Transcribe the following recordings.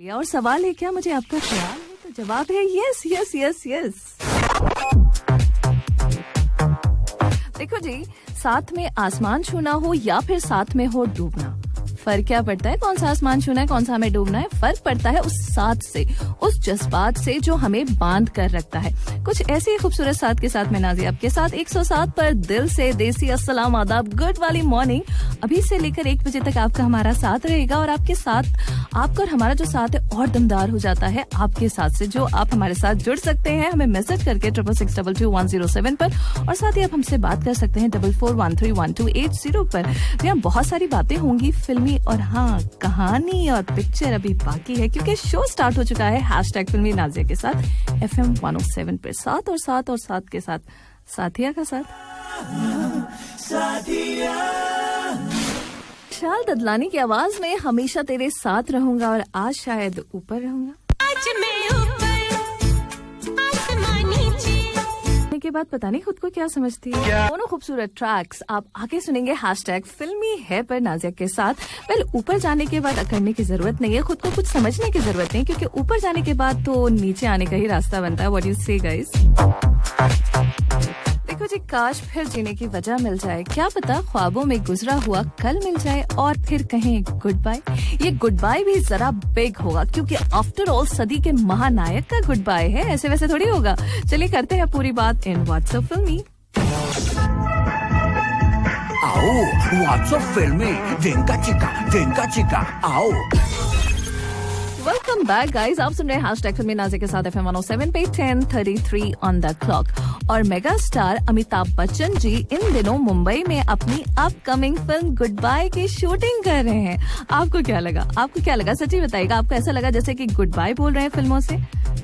और सवाल है क्या मुझे आपका ख्याल है, तो जवाब है यस यस यस यस। देखो जी, साथ में आसमान छूना हो या फिर साथ में हो डूबना, फर्क क्या पड़ता है? कौन सा आसमान छूना है, कौन सा हमें डूबना है? फर्क पड़ता है उस साथ से, उस जज्बात से जो हमें बांध कर रखता है। कुछ ऐसे ही खूबसूरत साथ के साथ मैं नाज़िया आपके साथ 107 पर दिल से देसी अस्सलाम आदाब गुड वाली मॉर्निंग अभी से लेकर 1 बजे तक आपका हमारा साथ रहेगा। और आपके साथ, आपका और हमारा जो साथ है और दमदार हो जाता है आपके साथ से, जो आप हमारे साथ जुड़ सकते हैं हमें मैसेज करके 66622107 पर, और साथ ही आप हमसे बात कर सकते हैं 44131280 पर। यहाँ बहुत सारी बातें होंगी फिल्मी, और हाँ, कहानी और पिक्चर अभी बाकी है क्योंकि शो स्टार्ट हो चुका है #फिल्मी नाज़िया के साथ FM 107 पे। साथ और साथ और साथ के साथ साथिया का साथ। शाल ददलानी की आवाज में हमेशा तेरे साथ रहूंगा और आज शायद ऊपर रहूंगा। के बाद पता नहीं खुद को क्या समझती है। दोनों खूबसूरत ट्रैक्स आप आगे सुनेंगे #फिल्मी है पर नाज़िया के साथ। वेल, ऊपर जाने के बाद अकड़ने की जरूरत नहीं है, खुद को कुछ समझने की जरूरत नहीं, क्योंकि ऊपर जाने के बाद तो नीचे आने का ही रास्ता बनता है। व्हाट यू से गाइस? देखो जी, काश फिर जीने की वजह मिल जाए, क्या पता ख्वाबों में गुजरा हुआ कल मिल जाए और फिर कहें गुड बाय। ये गुड बाय भी जरा बिग होगा क्योंकि आफ्टर ऑल सदी के महानायक का गुड बाय है, ऐसे वैसे थोड़ी होगा। चलिए करते हैं पूरी बात इन व्हाट्सएप फिल्मी। आओ व्हाट्सएप फिल्मी, दिन का चिका आओ। वेलकम बैक गाइस, आप सुन रहे हैं #फिल्मी नाज़िया के साथ FM 107 पे 10:33 ऑन द क्लॉक। और मेगा स्टार अमिताभ बच्चन जी इन दिनों मुंबई में अपनी अपकमिंग फिल्म गुड बाय की शूटिंग कर रहे हैं। आपको क्या लगा? आपको क्या लगा? सच्ची बताइएगा, आपको ऐसा लगा जैसे कि गुड बाय बोल रहे हैं फिल्मों से?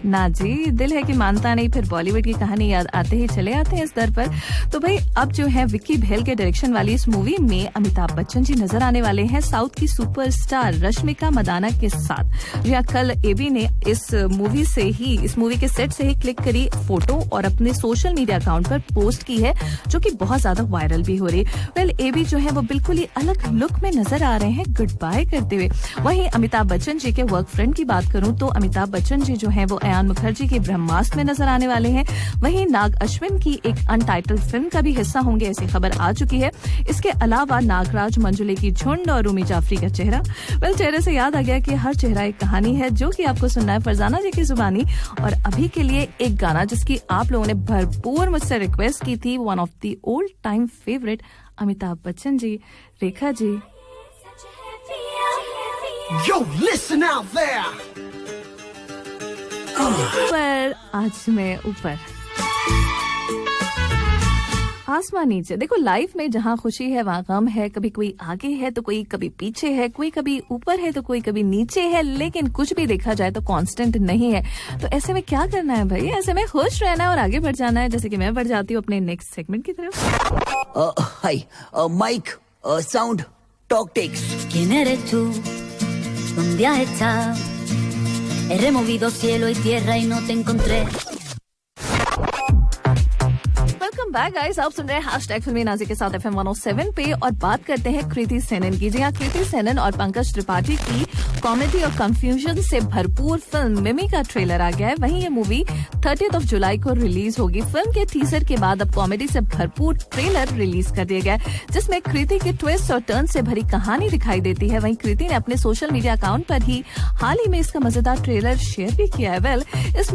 ना जी, दिल है कि मानता नहीं, फिर बॉलीवुड की कहानी याद आते ही चले आते हैं इस दर पर। तो भाई अब जो है विक्की भेल के डायरेक्शन वाली इस मूवी में अमिताभ बच्चन जी नजर आने वाले हैं साउथ की सुपरस्टार रश्मिका मंदाना के साथ। या कल एबी ने इस मूवी के सेट से ही क्लिक करी फोटो और अपने सोशल मीडिया अकाउंट पर पोस्ट की है, जो कि बहुत ज्यादा वायरल भी हो रही है। वेल, एबी जो है वो बिल्कुल ही अलग लुक में नजर आ रहे हैं गुड बाय करते हुए। वहीं अमिताभ बच्चन जी के वर्क फ्रेंड की बात करूं तो अमिताभ बच्चन जी जो है वो अयान मुखर्जी के ब्रह्मास्त्र में नजर आने वाले हैं। वहीं नाग अश्विन की एक अनटाइटल्ड फिल्म का भी हिस्सा होंगे, ऐसी खबर आ चुकी है। इसके अलावा नागराज मंजुले की झुंड और रूमी जाफरी का चेहरा। वेल, चेहरे से याद आ गया कि हर चेहरा एक कहानी है, जो कि आपको सुनना है फरजाना जी की जुबानी। और अभी के लिए एक गाना जिसकी आप लोगों ने भरपूर मुझसे रिक्वेस्ट की थी, one of the old time favourite Amitabh Bachchan ji, Rekha ji. Yo, listen out there. ऊपर आज मैं ऊपर, आसमान नीचे। देखो, लाइफ में जहाँ खुशी है वहाँ गम है, कभी कोई आगे है तो कोई कभी पीछे है, कोई कभी ऊपर है तो कोई कभी नीचे है, लेकिन कुछ भी देखा जाए तो कांस्टेंट नहीं है। तो ऐसे में क्या करना है भाई? ऐसे में खुश रहना है और आगे बढ़ जाना है, जैसे कि मैं बढ़ जाती हूँ अपने नेक्स्ट सेगमेंट की तरफ। Hi mic sound talk takes. ¿Quién eres tú? ¿Dónde has estado? He removido cielo y tierra y no te encontré. Welcome back guys, आप सुन रहे हैं #फिल्मी नाज़िया के साथ FM 107 पे और बात करते हैं कृति सेनन की। जी हाँ, कृति सेनन और पंकज त्रिपाठी की कॉमेडी और कंफ्यूजन से भरपूर फिल्म मिमी का ट्रेलर आ गया है। वहीं ये मूवी 30 जुलाई को रिलीज होगी। फिल्म के टीजर के बाद अब कॉमेडी से भरपूर ट्रेलर रिलीज कर दिया गया है, जिसमें कृति के ट्विस्ट और टर्न से भरी कहानी दिखाई देती है। वहीं कृति ने अपने सोशल मीडिया अकाउंट पर ही हाल ही में इसका मजेदार ट्रेलर शेयर भी किया है। वेल, इस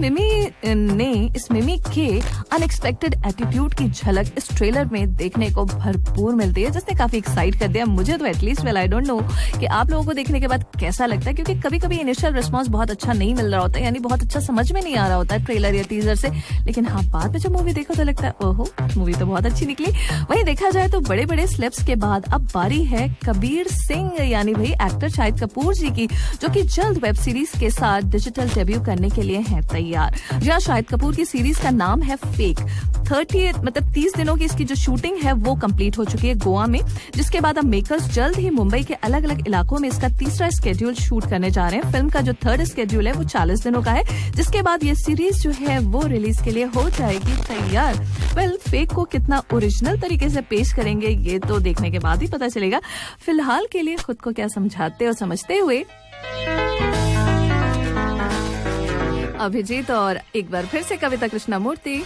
मिमी के अनएक्सपेक्टेड एटीट्यूड की झलक इस ट्रेलर में देखने को भरपूर मिलती है, जिसने काफी एक्साइट कर दिया मुझे तो at least. Well, I don't know कि आप लोगों को देखने के बाद कैसा लगता है, क्योंकि कभी कभी इनिशियल रिस्पांस बहुत अच्छा नहीं मिल रहा होता है, यानी बहुत अच्छा समझ में नहीं आ रहा होता है ट्रेलर या टीजर से, लेकिन हाँ, बाद में जब मूवी देखो तो लगता है ओहो, मूवी तो बहुत अच्छी निकली। वहीं देखा जाए तो बड़े बड़े स्लेप्स के बाद अब बारी है कबीर सिंह यानी भाई एक्टर शाहिद कपूर जी की, जो कि जल्द वेब सीरीज के साथ डिजिटल डेब्यू करने के लिए हैं तैयार। जहाँ शाहिद कपूर की सीरीज का नाम है फेक। 30 दिनों की इसकी जो शूटिंग है वो कंप्लीट हो चुकी है गोवा में, जिसके बाद अब मेकर्स जल्द ही मुंबई के अलग अलग इलाकों में इसका तीसरा स्केड्यूल शूट करने जा रहे हैं। फिल्म का जो 3rd स्केड्यूल है वो 40 दिनों का है, जिसके बाद ये सीरीज जो है वो रिलीज के लिए हो जाएगी तैयार। वेल, फेक को कितना ओरिजिनल तरीके से पेश करेंगे ये तो देखने के बाद ही पता चलेगा। फिलहाल के लिए खुद को क्या समझाते और समझते हुए अभिजीत और एक बार फिर से कविता कृष्णमूर्ति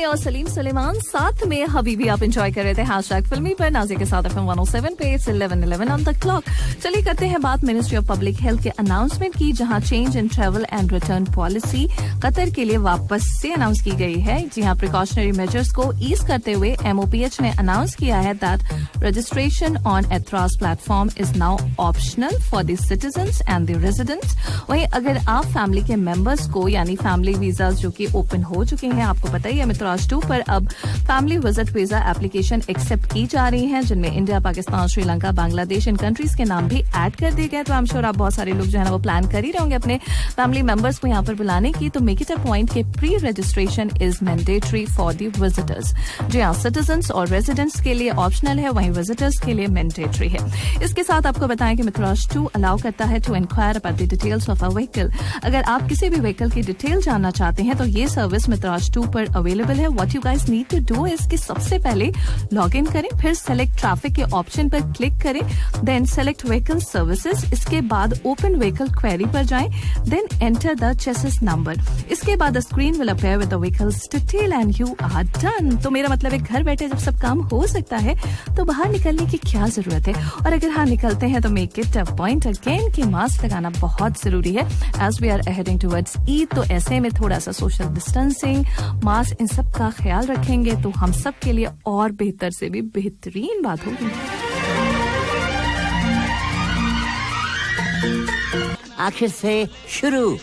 और सलीम सुलेमान साथ में हबीबी आप एंजॉय कर रहे थे हैशटैग फिल्मी पर नाज़िया के साथ FM 107 पे 11:11 ऑन द क्लॉक। चलिए करते हैं बात मिनिस्ट्री ऑफ पब्लिक हेल्थ के अनाउंसमेंट की, जहां change in travel and return policy Qatar के लिए वापस से अनाउंस की गई है। जी हां, प्रिकॉशनरी मेजर्स को ईज करते हुए MOPH ने अनाउंस किया है दैट रजिस्ट्रेशन ऑन एथरास platform is now optional for the citizens and the residents. वहीं अगर आप फैमिली के मेंबर्स को यानी फैमिली वीजा जो कि ओपन हो चुके हैं, आपको पता ही है मित्राज 2 पर अब family visit visa application accept की जा रही हैं, जिनमें इंडिया, पाकिस्तान, श्रीलंका, बांग्लादेश इन कंट्रीज के नाम भी ऐड कर दिए गए। तो आई एम श्योर आप बहुत सारे लोग जो है ना वो प्लान कर ही रहे होंगे अपने फैमिली मेंबर्स को यहाँ पर बुलाने की। तो मेक इट अ पॉइंट कि pre registration is mandatory for the visitors. जी हाँ, सिटीजंस और रेजिडेंट्स के लिए ऑप्शनल है, वहीं विजिटर्स के लिए मैंडेटरी है। इसके साथ आपको बताएं कि मित्राज 2 अलाउ करता है to inquire about the details of a vehicle. अगर आप किसी भी व्हीकल की डिटेल जानना चाहते हैं तो ये सर्विस मित्राज 2 पर अवेलेबल है। What you guys need to do is कि सबसे पहले लॉग इन करें, फिर सेलेक्ट ट्रैफिक के ऑप्शन पर क्लिक करें, देन सेलेक्ट व्हीकल सर्विसेज, इसके बाद ओपन व्हीकल क्वेरी पर जाएं, then enter the chassis number. इसके बाद the screen will appear with the vehicles detail and you are done. तो मेरा मतलब है घर बैठे जब सब काम हो सकता है तो बाहर निकलने की क्या जरूरत है। और अगर हाँ निकलते हैं तो make it a point again कि मास्क लगाना बहुत जरूरी है as we are heading towards Eid. तो ऐसे में थोड़ा सा सोशल डिस्टेंसिंग, मास्क, इन सब का ख्याल रखेंगे तो हम सब के लिए और बेहतर से भी बेहतरीन बात होगी। आखिर से शुरू।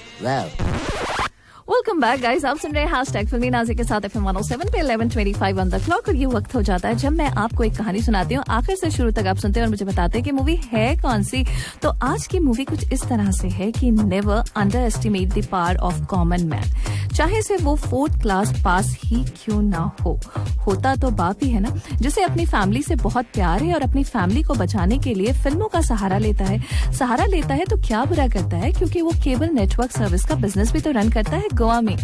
वेलकम बैक गाइस, आप सुन रहे हैं हैशटैग फिल्मी नाज़िया के साथ FM 107 पे 11:25 ऑन द क्लॉक। और ये वक्त हो जाता है जब मैं आपको एक कहानी सुनाती हूँ, आखिर से शुरू तक आप सुनते हैं और मुझे बताते हैं कि मूवी है कौन सी। तो आज की मूवी कुछ इस तरह से है कि never under estimate the power of common man. चाहे से वो 4th क्लास पास ही क्यों ना हो, होता तो बाप ही है ना, जिसे अपनी फैमिली से बहुत प्यार है और अपनी फैमिली को बचाने के लिए फिल्मों का सहारा लेता है तो क्या बुरा करता है, क्योंकि वो केबल नेटवर्क सर्विस का बिजनेस भी तो रन करता है गोवा में।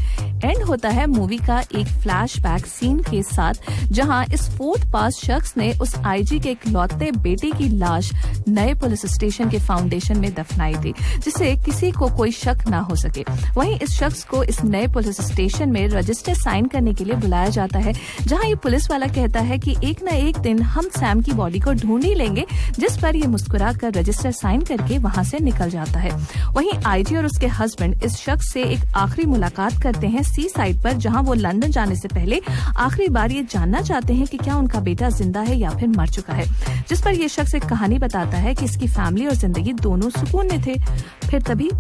एंड होता है मूवी का एक फ्लैशबैक सीन के साथ, जहां इस 4th पास शख्स ने उस IG के इकलौते बेटे की लाश नए पुलिस स्टेशन के फाउंडेशन में दफनाई थी, जिससे किसी को कोई शक ना हो सके। वहीं इस शख्स को इस नए पुलिस स्टेशन में रजिस्टर साइन करने के लिए बुलाया जाता है, जहां ये पुलिस वाला कहता है कि एक न एक दिन हम सैम की बॉडी को ढूंढ ही लेंगे, जिस पर ये मुस्कुरा कर रजिस्टर साइन करके वहां से निकल जाता है। वहीं IG और उसके हस्बैंड इस शख्स से एक आखिरी मुलाकात करते हैं सी साइड पर, जहां वो लंदन जाने से पहले आखिरी बार ये जानना चाहते हैं कि क्या उनका बेटा जिंदा है या फिर मर चुका है। जिस पर ये शख्स एक कहानी बताता है कि इसकी फैमिली और जिंदगी दोनों सुकून में थे। फिर तभी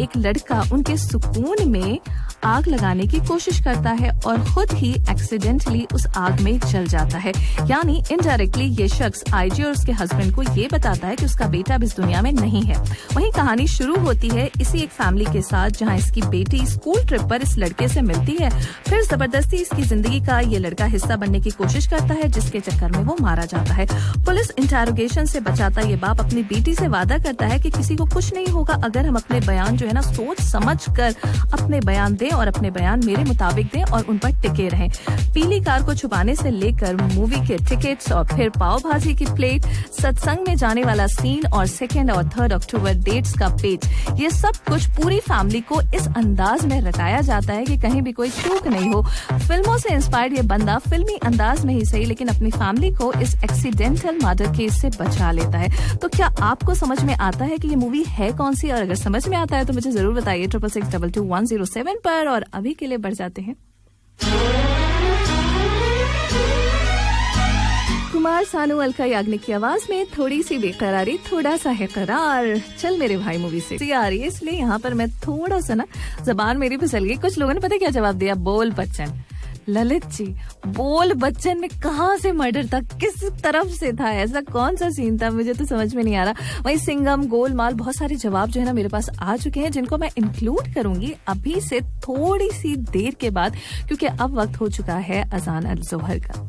एक लड़का उनके सुकून में आग लगाने की कोशिश करता है और खुद ही एक्सीडेंटली उस आग में जल जाता है। यानी इनडायरेक्टली ये शख्स IG और उसके हस्बैंड को ये बताता है कि उसका बेटा अब इस दुनिया में नहीं है। वहीं कहानी शुरू होती है इसी एक फैमिली के साथ, जहां इसकी बेटी स्कूल ट्रिप पर इस लड़के से मिलती है, फिर जबरदस्ती इसकी जिंदगी का ये लड़का हिस्सा बनने की कोशिश करता है, जिसके चक्कर में वो मारा जाता है। पुलिस इंटेरोगेशन से बचाता ये बाप अपनी बेटी से वादा करता है कि किसी को कुछ नहीं होगा अगर हम अपने बयान जो है ना सोच समझ कर अपने बयान दें और अपने बयान मेरे मुताबिक दें और उन पर टिके रहें। पीली कार को छुपाने से लेकर मूवी के टिकट्स और फिर पाव भाजी की प्लेट, सत्संग में जाने वाला सीन और 2 और 3 अक्टूबर डेट्स का पेज, ये सब कुछ पूरी फैमिली को इस अंदाज में रटाया जाता है कि कहीं भी कोई चूक नहीं हो। फिल्मों से इंस्पायर्ड ये बंदा फिल्मी अंदाज में ही सही लेकिन अपनी फैमिली को इस एक्सीडेंटल मर्डर केस से बचा लेता है। तो क्या आपको समझ में आता है कि ये मूवी है कौन सी? और अगर समझ में आता है तो मुझे जरूर बताइए 66622107 पर। और अभी के लिए बढ़ जाते हैं कुमार सानू अलका याग्निक की आवाज में थोड़ी सी बेकरारी थोड़ा सा है करार। चल मेरे भाई मूवी से आ रही है, इसलिए यहाँ पर मैं थोड़ा सा ना जबान मेरी फिसल गई। कुछ लोगों ने पता क्या जवाब दिया, बोल बच्चन। ललित जी, बोल बच्चन में कहाँ से मर्डर था, किस तरफ से था, ऐसा कौन सा सीन था, मुझे तो समझ में नहीं आ रहा। वहीं सिंघम, गोलमाल, बहुत सारे जवाब जो है ना मेरे पास आ चुके हैं, जिनको मैं इंक्लूड करूंगी अभी से थोड़ी सी देर के बाद, क्योंकि अब वक्त हो चुका है अजान अल जोहर का।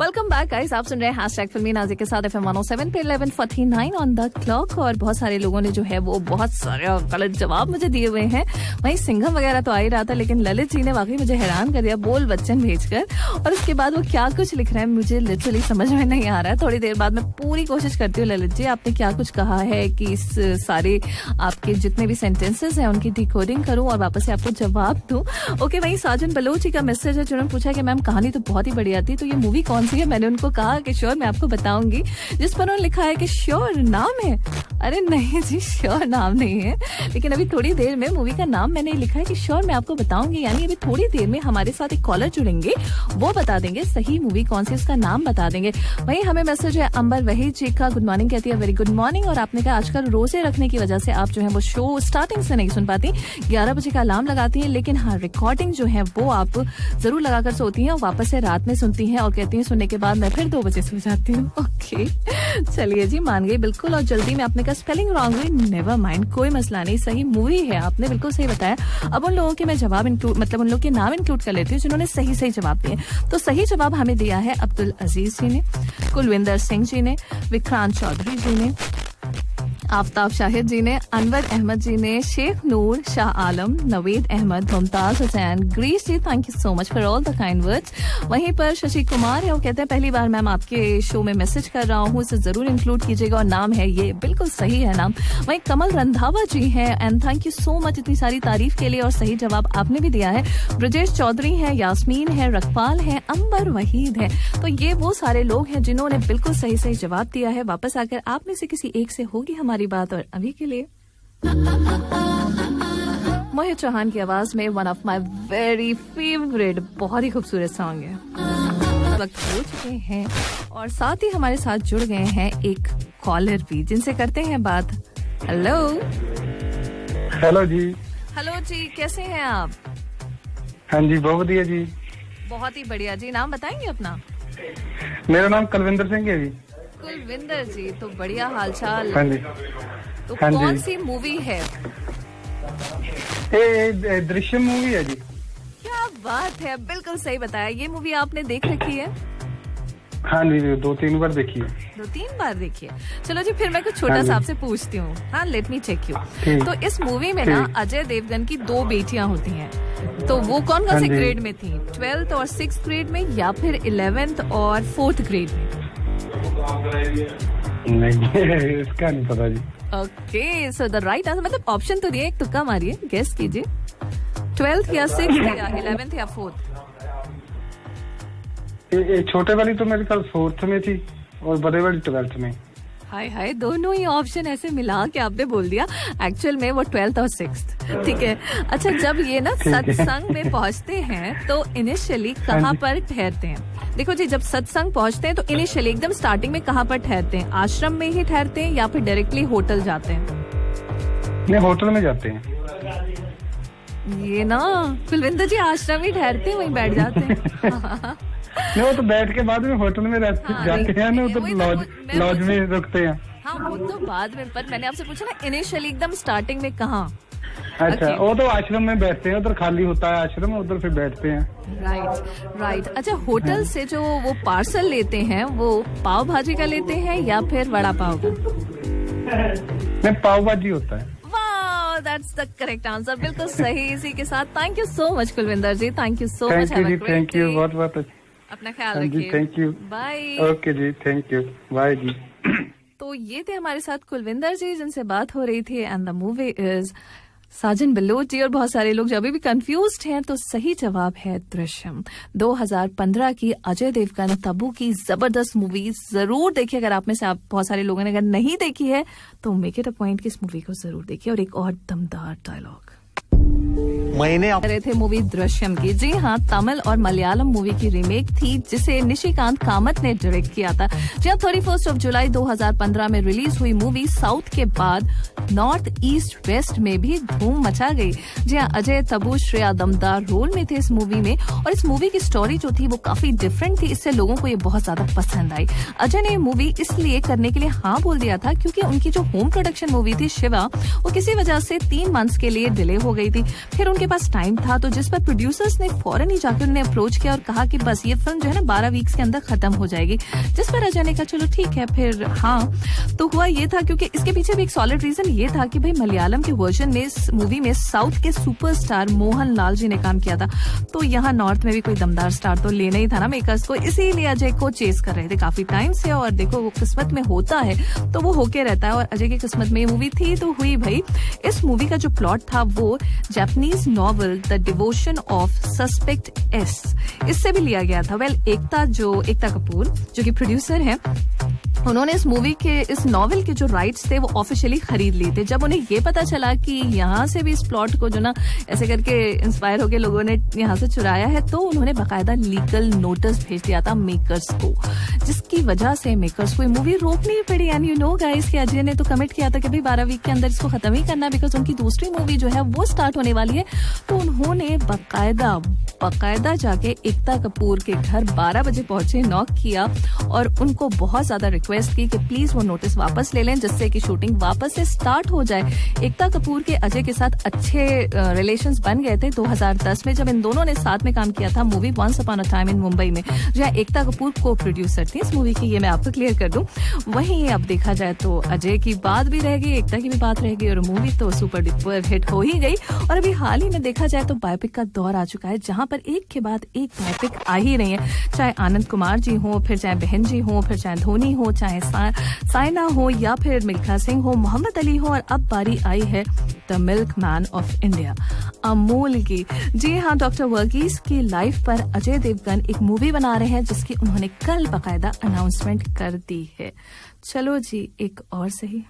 वेलकम बैक गाइस, आप सुन रहे हैं हैशटैग फिल्मी नाज़िक के साथ FM 107 पे 11:49 ऑन द क्लॉक। और बहुत सारे लोगों ने जो है वो बहुत सारे गलत जवाब मुझे दिए हुए हैं। वहीं सिंघम वगैरह तो आ ही रहा था, लेकिन ललित जी ने वाकई मुझे हैरान कर दिया बोल बच्चन भेजकर। और उसके बाद वो क्या कुछ लिख रहे हैं मुझे लिटरली समझ में नहीं आ रहा है। थोड़ी देर बाद मैं पूरी कोशिश करती हूँ ललित जी आपने क्या कुछ कहा है कि इस सारे आपके जितने भी सेंटेंसेस हैं उनकी डिकोडिंग करूं और वापस से आपको जवाब दूं। ओके, वहीं साजन बलोची का मैसेज है जिन्होंने पूछा कि मैम कहानी तो बहुत ही बढ़िया थी, तो ये मूवी कौन सी है? मैंने उनको कहा कि श्योर मैं आपको बताऊंगी। जिस पर उन्होंने लिखा है कि श्योर नाम है। अरे नहीं जी, श्योर नाम नहीं है, लेकिन अभी थोड़ी देर में मूवी का नाम मैंने लिखा है कि श्योर मैं आपको बताऊंगी। यानी अभी थोड़ी देर में हमारे साथ एक कॉलर जुड़ेंगे, वो बता देंगे सही मूवी कौन सी, उसका नाम बता देंगे। वहीं हमें मैसेज है अंबर वहीद जी का, गुड मॉर्निंग कहती है, वेरी गुड मॉर्निंग। और आपने कहा आजकल रोजे रखने की वजह से आप जो है वो शो स्टार्टिंग से नहीं सुन पाती, 11 बजे का अलार्म लगाती हैं, लेकिन हाँ रिकॉर्डिंग जो है वो आप जरूर लगाकर सोती हैं और वापस से रात में सुनती हैं और कहती हैं सुनने के बाद मैं फिर 2 बजे सो जाती हूँ। ओके चलिए जी, मान गई बिल्कुल। और जल्दी में आपने कहा स्पेलिंग रॉन्ग हुई, नेवर माइंड, कोई मसला नहीं, सही मूवी है, आपने बिल्कुल सही बताया। अब उन लोगों के मैं जवाब इंक्लूड मतलब उन लोगों के नाम इंक्लूड कर लेती हूँ जिन्होंने सही सही जवाब दिए। तो सही जवाब हमें दिया है अब्दुल अजीज जी ने, कुलविंदर सिंह जी ने, विक्रांत चौधरी जी ने, आफ्ताब शाहिद जी ने, अनवर अहमद जी ने, Sheikh Noor, Shah Alam, Naved Ahmad, Mumtaz Hussain, Grace ji, thank you so much for all the kind words. वहीं पर शशि कुमार है, वो कहते हैं पहली बार मैम आपके शो में मैसेज कर रहा हूँ, इसे जरूर इंक्लूड कीजिएगा और नाम है ये, बिल्कुल सही है नाम। वहीं कमल रंधावा जी हैं and thank you so much इतनी सारी तारीफ के लिए, और सही जवाब आपने भी दिया है। ब्रजेश चौधरी है, यास्मीन है, रखपाल है, अंबर वहीद है। तो ये वो सारे लोग हैं जिन्होंने बिल्कुल सही सही जवाब दिया है। वापस आकर आप में से किसी एक से होगी हमारी बात। और अभी के लिए मोहित चौहान की आवाज में one of my very favourite, बहुत ही खूबसूरत सॉन्ग है। वक्त हो चुके हैं और साथ ही हमारे साथ जुड़ गए हैं एक कॉलर भी, जिनसे करते हैं बात। हेलो हेलो जी। हेलो जी, कैसे हैं आप? हाँ जी, बहुत बढ़िया जी। बहुत ही बढ़िया जी। नाम बताएंगे अपना? मेरा नाम कुलविंदर सिंह है जी। कुलविंदर जी, तो बढ़िया हालचाल। हाँ जी। तो हाँ कौन जी। सी मूवी है? ये दृश्यम मूवी है जी। क्या बात है, बिल्कुल सही बताया। ये मूवी आपने देख रखी है? हाँ जी, 2-3 बार देखी है। 2-3 बार देखी है। चलो जी, फिर मैं कुछ छोटा सा आपसे पूछती हूँ। हाँ, लेट मी चेक यू। तो इस मूवी में ना अजय देवगन की 2 बेटियां होती हैं, तो वो कौन कौन से ग्रेड में थी? 12th और 6th ग्रेड में, या फिर 11th और 4th ग्रेड में? नहीं, इसका नहीं पता जी। Okay, so the right answer, मतलब ऑप्शन तो दिए, एक तुक्का मारिए, गेस कीजिए। 12th या 6th या 11th या 4th? ये छोटे वाली तो मेरे ख्याल 4th में थी और बड़े वाली 12th में। हाय हाय, दोनों ही ऑप्शन ऐसे मिला के आपने बोल दिया। एक्चुअल में वो 12th और 6th, ठीक है। अच्छा, जब ये ना सत्संग में पहुंचते हैं तो इनिशियली कहाँ पर ठहरते हैं? देखो जी, जब सत्संग पहुंचते हैं तो इनिशियली एकदम स्टार्टिंग में कहाँ पर ठहरते हैं? आश्रम में ही ठहरते हैं या फिर डायरेक्टली होटल जाते हैं? नहीं, होटल में जाते हैं। ये ना कुलविंदर जी, आश्रम ही ठहरते हैं, वहीं बैठ जाते हैं। नहीं, वो तो बैठ के बाद में होटल में जाते हैं ना, उधर लॉज में रुकते हैं। हाँ, वो तो बाद में, पर मैंने आपसे पूछा ना इनिशियली एकदम स्टार्टिंग में कहाँ? अच्छा, वो तो आश्रम में बैठते हैं, उधर खाली होता है आश्रम, उधर फिर बैठते हैं। राइट। अच्छा, होटल से जो वो पार्सल लेते हैं वो पाव भाजी का लेते हैं या फिर वड़ा पाव का? नहीं, पाव भाजी होता है। वाह, दैट्स द करेक्ट आंसर, बिल्कुल सही। इसी के साथ thank you so much Kulwinder ji, thank you so much. Thank you, बहुत बहुत। अपना ख्याल रखिए। Thank you. बाय। ओके जी, थैंक यू, बाय जी। तो ये थे हमारे साथ कुलविंदर जी जिनसे बात हो रही थी, and the movie is Sajan Baloch ji. और बहुत सारे लोग जो अभी भी कंफ्यूज्ड हैं, तो सही जवाब है दृश्यम। 2015 की अजय देवगन तब्बू की जबरदस्त मूवी, जरूर देखिए। अगर आप में से आप बहुत सारे लोगों ने अगर नहीं देखी है तो मेक इट अ पॉइंट कि इस मूवी को जरूर देखिए। और एक और दमदार डायलॉग मैंने रहे थे मूवी दृश्यम की। जी हाँ, तमिल और मलयालम मूवी की रीमेक थी जिसे निशिकांत कामत ने डायरेक्ट किया था। जब 31 जुलाई 2015 में रिलीज हुई मूवी साउथ के बाद नॉर्थ ईस्ट वेस्ट में भी धूम मचा गई। जी हाँ, अजय तब्बू श्रेया दमदार रोल में थे इस मूवी में, और इस मूवी की स्टोरी जो थी वो काफी डिफरेंट थी, इससे लोगों को ये बहुत ज्यादा पसंद आई। अजय ने मूवी इसलिए करने के लिए हाँ बोल दिया था क्योंकि उनकी जो होम प्रोडक्शन मूवी थी शिवा, वो किसी वजह से 3 मंथ्स के लिए डिले हो गई थी। फिर उनके उनके पास टाइम था, तो जिस पर प्रोड्यूसर्स ने फौरन ही जाकर उन्हें अप्रोच किया और कहा कि बस ये फिल्म जो है ना 12 वीक्स के अंदर खत्म हो जाएगी, जिस पर अजय ने कहा चलो ठीक है फिर। हाँ, तो हुआ ये था, क्योंकि इसके पीछे भी एक सॉलिड रीजन ये था कि भाई मलयालम के वर्जन में इस मूवी में साउथ के सुपरस्टार मोहनलाल जी ने काम किया था, तो यहाँ नॉर्थ में भी कोई दमदार स्टार तो लेना ही था ना मेकर्स को, इसीलिए अजय को चेस कर रहे थे काफी टाइम से। और देखो वो किस्मत में होता है तो वो होके रहता है, और अजय की किस्मत में ये मूवी थी तो हुई भाई। इस मूवी का जो प्लॉट था वो Japanese novel the devotion of suspect S, इससे भी लिया गया था। वेल, एकता कपूर जो कि प्रोड्यूसर है, उन्होंने इस मूवी के, इस नॉवेल के जो राइट्स थे वो ऑफिशियली खरीद लिए थे। जब उन्हें ये पता चला कि यहाँ से भी इस प्लॉट को जो ना ऐसे करके इंस्पायर होके लोगों ने यहाँ से चुराया है, तो उन्होंने बाकायदा लीगल नोटिस भेज दिया था मेकर्स को, जिसकी वजह से मेकर्स को ये मूवी रोकनी पड़ी। एंड यू नो गाइस कि अजय ने तो कमिट किया था कि भाई 12 वीक के अंदर इसको खत्म ही करना, बिकॉज उनकी दूसरी मूवी जो है वो स्टार्ट होने वाली है। तो उन्होंने बाकायदा जाके एकता कपूर के घर 12 बजे पहुंचे, नॉक किया और उनको बहुत ज्यादा रिक्वेस्ट की कि प्लीज वो नोटिस वापस ले लें, जिससे कि शूटिंग वापस से स्टार्ट हो जाए। एकता कपूर के अजय के साथ अच्छे रिलेशंस बन गए थे 2010 में, जब इन दोनों ने साथ में काम किया था movie once upon a time in Mumbai में, जहाँ एकता कपूर को प्रोड्यूसर थी इस मूवी की। ये मैं आपको क्लियर कर दूं। वहीं अब देखा जाए तो अजय की बात भी रह गई, एकता की भी बात रह गई, और मूवी तो सुपर डुपर हिट हो ही गई। और अभी हाल ही में देखा जाए तो बायोपिक का दौर आ चुका है, जहां पर एक के बाद एक बायोपिक आ ही रही है, चाहे आनंद कुमार जी हो, फिर चाहे बहन जी हो, फिर चाहे धोनी हो, चाहे साइना हो, या फिर मिल्खा सिंह हो, मोहम्मद अली हो, और अब बारी आई है the milk man of India, Amul की। जी हाँ, डॉक्टर वर्गीस की लाइफ पर अजय देवगन एक मूवी बना रहे हैं, जिसकी उन्होंने कल बाकायदा अनाउंसमेंट कर दी है। चलो जी, एक और सही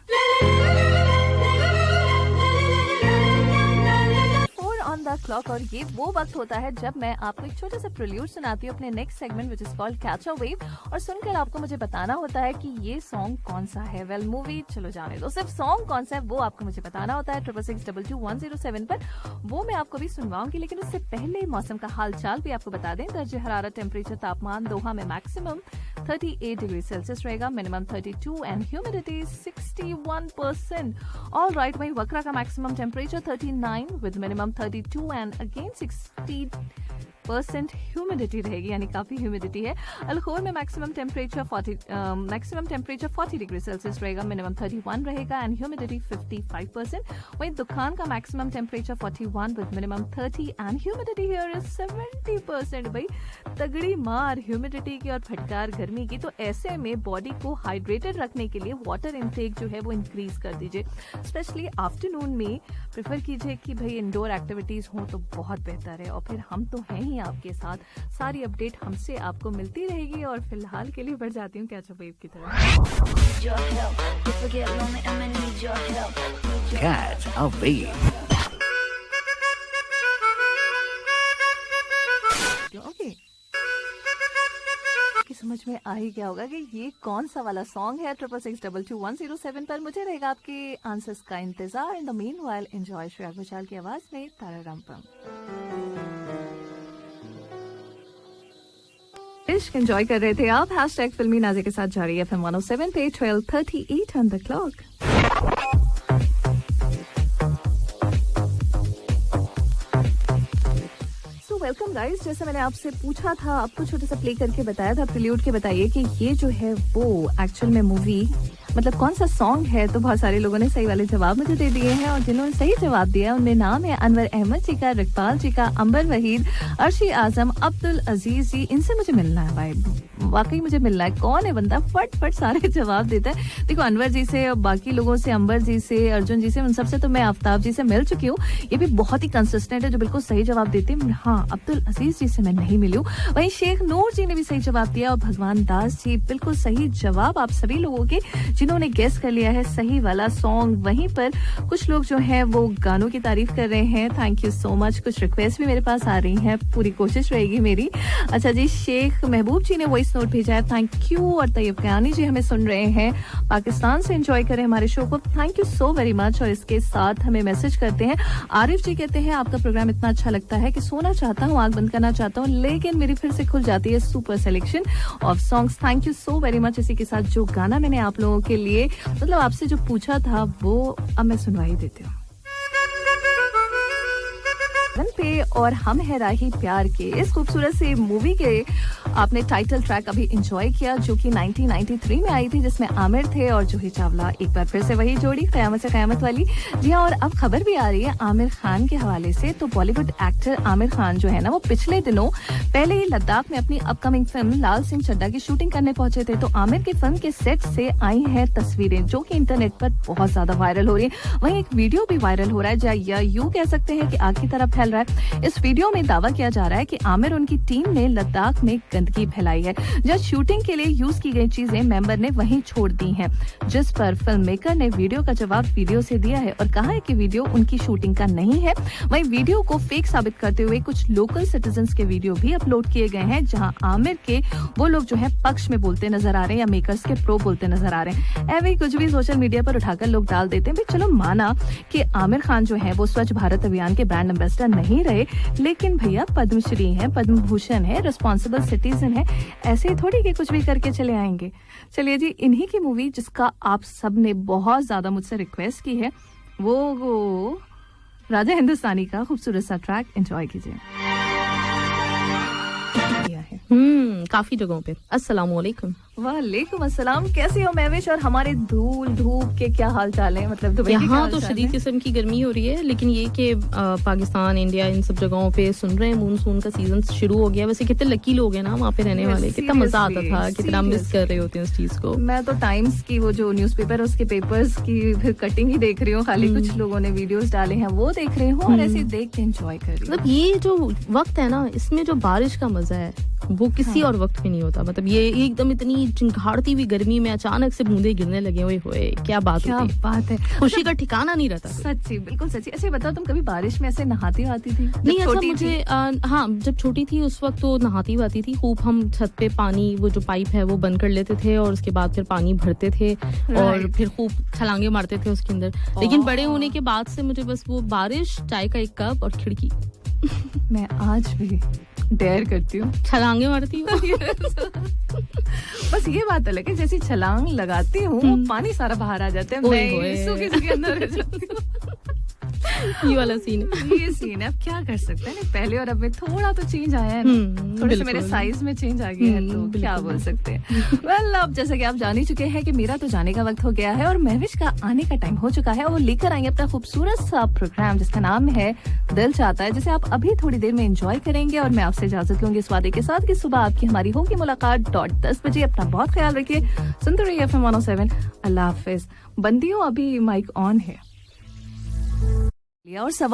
द क्लॉक, और ये वो वक्त होता है जब मैं आपको एक छोटा सा प्रिल्यूड सुनाती हूँ अपने next segment which is called catch a wave, और सुनकर आपको मुझे बताना होता है कि ये सॉन्ग कौन सा है। वेल, मूवी चलो जाने दो, सिर्फ सॉन्ग कौन सा है वो आपको मुझे बताना होता है 66622107 पर, वो मैं आपको भी सुनवाऊंगी। लेकिन उससे पहले मौसम का हाल चाल भी आपको बता दें। दर्जे हरारत टेम्परेचर तापमान दोहा में मैक्सिमम 38 डिग्री सेल्सियस रहेगा, minimum 32 and humidity 61%। All right, वहीं वक्रा का maximum temperature 39 with minimum 32 and again 60% humidity रहेगी, यानी काफी ह्यूमिडिटी है। अलखोर में मैक्सिमम टेम्परेचर 40 डिग्री सेल्सियस रहेगा, मिनिमम 31 रहेगा एंड ह्यूमिडिटी 55%। वहीं दुकान का maximum temperature 41 with minimum 30 and humidity here is 70%। भाई तगड़ी मार ह्यूमिडिटी की और फटकार गर्मी की, तो ऐसे में बॉडी को हाइड्रेटेड रखने के लिए वाटर इनटेक जो है वो इंक्रीज कर दीजिए। स्पेशली आफ्टरनून में प्रेफर कीजिए कि भाई इंडोर एक्टिविटीज हो तो बहुत बेहतर है। और फिर हम तो हैं ही आपके साथ, सारी अपडेट हमसे आपको मिलती रहेगी। और फिलहाल के लिए बढ़ जाती हूँ कैच अ वेव की तरफ। Catch a wave. ओके, समझ में आ ही गया होगा कि ये कौन सा वाला सॉन्ग है। 66622107 पर मुझे रहेगा आपके आंसर्स का इंतजार। In the meanwhile enjoy Shreya Ghoshal की आवाज में तारा रामपम। इश्क एंजॉय कर रहे थे आप हैशटैग फिल्मी नाज़िया के साथ जारी FM 107 पे 12:38 on the clock. Welcome guys, जैसे मैंने आपसे पूछा था, आपको छोटा सा प्ले करके बताया था प्रिल्यूड के, बताइए कि ये जो है वो एक्चुअल में मूवी मतलब कौन सा सॉन्ग है। तो बहुत सारे लोगों ने सही वाले जवाब मुझे दे दिए हैं, और जिन्होंने सही जवाब दिया उनमें नाम है अनवर अहमद जी का, रिकपाल जी का, अंबर वहीद, अर्शी आजम, अब्दुल अजीज जी। इनसे मुझे मिलना है भाई, वाकई मुझे मिलना है। कौन है बंदा फट सारे जवाब देता है। देखो अनवर जी से और बाकी लोगों से, अंबर जी से, अर्जुन जी से, उन सबसे तो मैं आफ्ताब जी से मिल चुकी हूँ, ये भी बहुत ही कंसिस्टेंट है जो बिल्कुल सही जवाब देते हैं। हाँ, अब्दुल अजीज जी से मैं नहीं मिली हूँ। वहीं शेख नूर जी ने भी सही जवाब दिया, और भगवान दास जी बिल्कुल सही जवाब आप सभी लोगों के जिन्होंने गेस कर लिया है सही वाला सॉन्ग। वहीं पर कुछ लोग जो है वो गानों की तारीफ कर रहे हैं, थैंक यू सो मच। कुछ रिक्वेस्ट भी मेरे पास आ रही हैं, पूरी कोशिश रहेगी मेरी। अच्छा जी, शेख महबूब जी ने वॉइस नोट भेजा है, थैंक यू। और तैयब कयानी जी हमें सुन रहे हैं पाकिस्तान से, एंजॉय करें हमारे शो को, thank you so very much. और इसके साथ हमें मैसेज करते हैं आरिफ जी, कहते हैं आपका प्रोग्राम इतना अच्छा लगता है कि सोना चाहता हूँ, आग बंद करना चाहता हूँ, लेकिन मेरी फिर से खुल जाती है super selection of songs. Thank you so very much. इसी के साथ जो गाना मैंने आप लोगों के लिए मतलब आपसे जो पूछा था वो अब मैं सुनवा ही देती हूँ। पे और हम है राही प्यार के इस खूबसूरत सी मूवी के आपने टाइटल ट्रैक अभी एंजॉय किया जो कि 1993 में आई थी, जिसमें आमिर थे और जूही चावला, एक बार फिर से वही जोड़ी कयामत से कयामत वाली। जी हाँ, और अब खबर भी आ रही है आमिर खान के हवाले से। तो बॉलीवुड एक्टर आमिर खान जो है ना, वो पिछले दिनों पहले ही लद्दाख में अपनी अपकमिंग फिल्म लाल सिंह चड्ढा की शूटिंग करने पहुंचे थे। तो आमिर की फिल्म के सेट से आई हैं तस्वीरें जो कि इंटरनेट पर बहुत ज्यादा वायरल हो रही है। वहीं एक वीडियो भी वायरल हो रहा है, या यूं कह सकते हैं कि आग की तरफ फैल रहा है। इस वीडियो में दावा किया जा रहा है कि आमिर उनकी टीम ने लद्दाख में गंदगी फैलाई है, जब शूटिंग के लिए यूज की गई चीजें मेंबर ने वहीं छोड़ दी हैं, जिस पर फिल्म मेकर ने वीडियो का जवाब वीडियो से दिया है और कहा है कि वीडियो उनकी शूटिंग का नहीं है। वहीं वीडियो को फेक साबित करते हुए कुछ लोकल सिटीजन्स के वीडियो भी अपलोड किए गए हैं, जहां आमिर के वो लोग जो है पक्ष में बोलते नजर आ रहे हैं या मेकर्स के प्रो बोलते नजर आ रहे हैं। ऐसे ही कुछ भी सोशल मीडिया पर उठाकर लोग डाल देते हैं। चलो माना कि आमिर खान जो है वो स्वच्छ भारत अभियान के ब्रांड एम्बेसडर नहीं रहे, लेकिन भैया पद्मश्री हैं, पद्म भूषण है, रिस्पॉन्सिबल सिटीजन है, ऐसे थोड़ी कि कुछ भी करके चले आएंगे। चलिए जी, इन्हीं की मूवी जिसका आप सब ने बहुत ज्यादा मुझसे रिक्वेस्ट की है, वो राजा हिंदुस्तानी का खूबसूरत सा ट्रैक एंजॉय कीजिए। काफी जगहों पे। अस्सलाम वालेकुम। वालेकुम अस्सलाम। कैसे हो महविश, और हमारे धूल धूप के क्या हाल चाल है? मतलब दुबई यहाँ तो शदीद किस्म की गर्मी हो रही है, लेकिन ये कि पाकिस्तान, इंडिया, इन सब जगहों पे सुन रहे हैं मानसून का सीजन शुरू हो गया। वैसे कितने लकी लोग हैं ना वहाँ पे रहने वाले, कितना मजा आता था, कितना मिस कर रहे होते हैं उस चीज को। मैं तो टाइम्स की वो जो न्यूज़पेपर उसके पेपर्स की फिर कटिंग ही देख रही हूँ, खाली कुछ लोगों ने वीडियोस डाले हैं वो देख रही हूँ और ऐसे देख के एंजॉय कर रही हूँ। मतलब ये जो वक्त है ना, इसमें जो बारिश का मजा है वो किसी और वक्त में नहीं होता। मतलब ये एकदम इतनी चिंगारती हुई गर्मी में अचानक से बूंदे गिरने लगे, ओए होए क्या बात है। खुशी का ठिकाना नहीं रहता। सच्ची, बिल्कुल सच्ची। अच्छा बताओ, तुम कभी बारिश में ऐसे नहाती आती थी? नहीं, अच्छा मुझे हाँ, जब छोटी थी उस वक्त तो नहाती आती थी खूब। हम छत पे पानी, वो जो पाइप है वो बंद कर लेते थे और उसके बाद फिर पानी भरते थे और फिर खूब छलांगे मारते थे उसके अंदर। लेकिन बड़े होने के बाद से मुझे बस वो बारिश, चाय का एक कप और खिड़की। मैं आज भी डेयर करती हूँ, छलांगे मारती हूँ। बस ये बात अलग है, जैसी छलांग लगाती हूँ पानी सारा बाहर आ जाता है, मैं सूखी सूखी अंदर रह जाती हूँ। ये वाला सीन है। ये सीन है। अब क्या कर सकते हैं, पहले और अब में थोड़ा तो चेंज आया है ना, थोड़े से मेरे साइज में चेंज आ गया है, तो क्या बोल सकते हैं। वेल, अब जैसा कि आप जान ही चुके हैं कि मेरा तो जाने का वक्त हो गया है और महविश का आने का टाइम हो चुका है। वो लेकर आएंगे अपना खूबसूरत सा प्रोग्राम जिसका नाम है दिल चाहता है, जिसे आप अभी थोड़ी देर में एंजॉय करेंगे। और मैं आपसे इजाजत लूंगी इस वादे के साथ कि सुबह आपकी हमारी होगी मुलाकात 10 बजे। अपना बहुत ख्याल रखिए, सुनते रहिए FM 107। अल्लाह हाफिज। बंदियों, अभी माइक ऑन है और